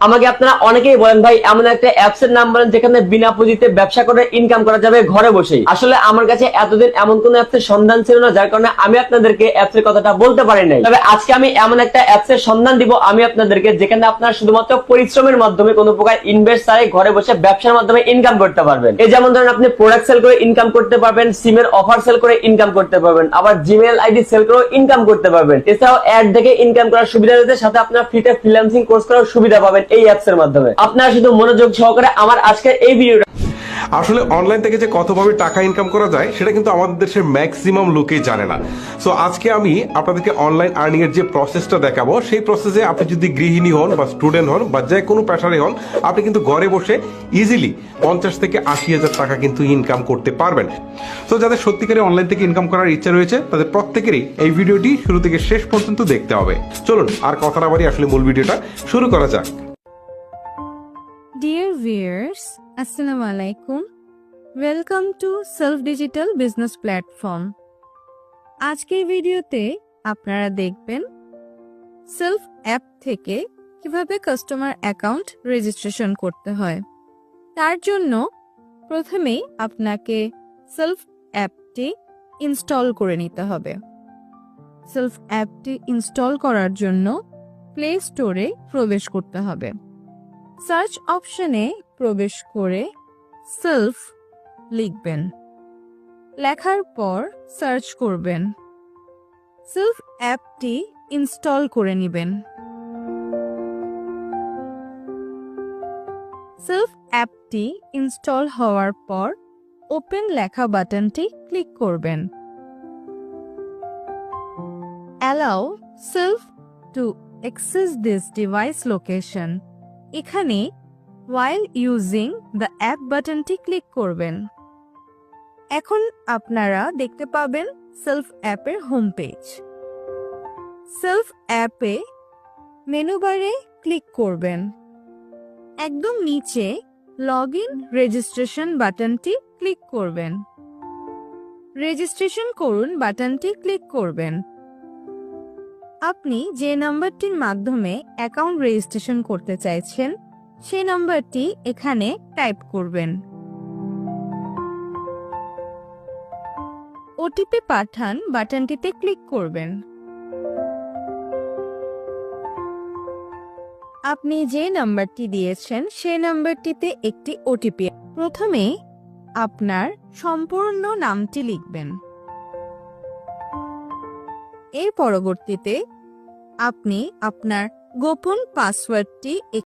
আমাকে আপনারা অনেকেই বলেন ভাই এমন একটা অ্যাপস এর নাম বলেন যেখানে বিনা পুঁজিতে ব্যবসা করে ইনকাম করা যাবে ঘরে বসেই। আসলে আমার কাছে এতদিন এমন কোন অ্যাপস এর সন্ধান ছিল না, যার কারণে আমি আপনাদেরকে অ্যাপস এর কথাটা বলতে পারি নাই। তবে আজকে আমি এমন একটা অ্যাপস এর সন্ধান দিব আমি আপনাদেরকে, যেখানে আপনারা শুধুমাত্র পরিশ্রমের মাধ্যমে কোনো প্রকার ইনভেস্ট ছাড়াই ঘরে বসে ব্যবসার মাধ্যমে ইনকাম করতে পারবেন। এই যেমন ধরেন আপনি প্রোডাক্ট সেল করে ইনকাম করতে পারবেন, সিমের অফার সেল করে ইনকাম করতে পারবেন, আবার জিমেইল আইডি সেল করে ইনকাম করতে পারবেন। এছাড়াও অ্যাড দেখে ইনকাম করার সুবিধা রয়েছে, সাথে আপনার ফ্রিতে ফ্রিল্যান্সিং কোর্স করার সুবিধা পাবেন এই অ্যাপস এর মাধ্যমে। আপনারা শুধু মনোযোগ সহকারে আমার আজকের এই ভিডিওটা। আসলে অনলাইন থেকে যে কতভাবে টাকা ইনকাম করা যায় সেটা কিন্তু আমাদের দেশের ম্যাক্সিমাম লোকেই জানে না। সো আজকে আমি আপনাদেরকে অনলাইন আর্নিং এর যে প্রসেসটা দেখাবো, সেই প্রসেসে আপনি যদি গৃহিণী হন বা স্টুডেন্ট হন বা যে কোনো পেশারে হন, আপনি কিন্তু ঘরে বসে ইজিলি 50 থেকে 80,000 টাকা কিন্তু ইনকাম করতে পারবেন। তো যাদের সত্যিকারে অনলাইন থেকে ইনকাম করার ইচ্ছা রয়েছে তাদের প্রত্যেকেরই এই ভিডিওটি শুরু থেকে শেষ পর্যন্ত দেখতে হবে। চলুন আর কথা না বাড়িয়ে আসলে মূল ভিডিওটা শুরু করা যাক। Dear viewers, Assalamu alaikum. Welcome to Self Digital Business Platform. আজকের ভিডিওতে আপনারা দেখবেন সেলফ অ্যাপ থেকে কিভাবে কাস্টমার অ্যাকাউন্ট রেজিস্ট্রেশন করতে হয়। তার জন্য প্রথমেই আপনাকে সেলফ অ্যাপটি ইনস্টল করে নিতে হবে। সেলফ অ্যাপটি ইনস্টল করার জন্য প্লে স্টোরে প্রবেশ করতে হবে। সার্চ অপশনে প্রবেশ করে সেলফ লিখবেন, লেখার পর সার্চ করবেন। সেলফ অ্যাপটি ইনস্টল করে নেবেন। সেলফ অ্যাপটি ইনস্টল হওয়ার পর ওপেন লেখা বাটনটি ক্লিক করবেন। Allow self to access this device location, এখানে while using the app বাটনটি ক্লিক করবেন। এখন আপনারা দেখতে পাবেন সেলফ অ্যাপের হোম পেজ। সেলফ অ্যাপে মেনু বারে ক্লিক করবেন। একদম নিচে লগ ইন রেজিস্ট্রেশন বাটনটি ক্লিক করবেন। রেজিস্ট্রেশন করুন বাটনটি ক্লিক করবেন। আপনি যে নাম্বারটির মাধ্যমে অ্যাকাউন্ট রেজিস্ট্রেশন করতে চাইছেন সেই নাম্বারটি এখানে টাইপ করবেন। ওটিপি পাঠান বাটনটিতে ক্লিক করবেন। আপনি যে নাম্বারটি দিয়েছেন সেই নাম্বারটিতে একটি ওটিপি। প্রথমে আপনার সম্পূর্ণ নামটি লিখবেন। এর পরবর্তীতে আপনি আপনার গোপন পাসওয়ার্ডটি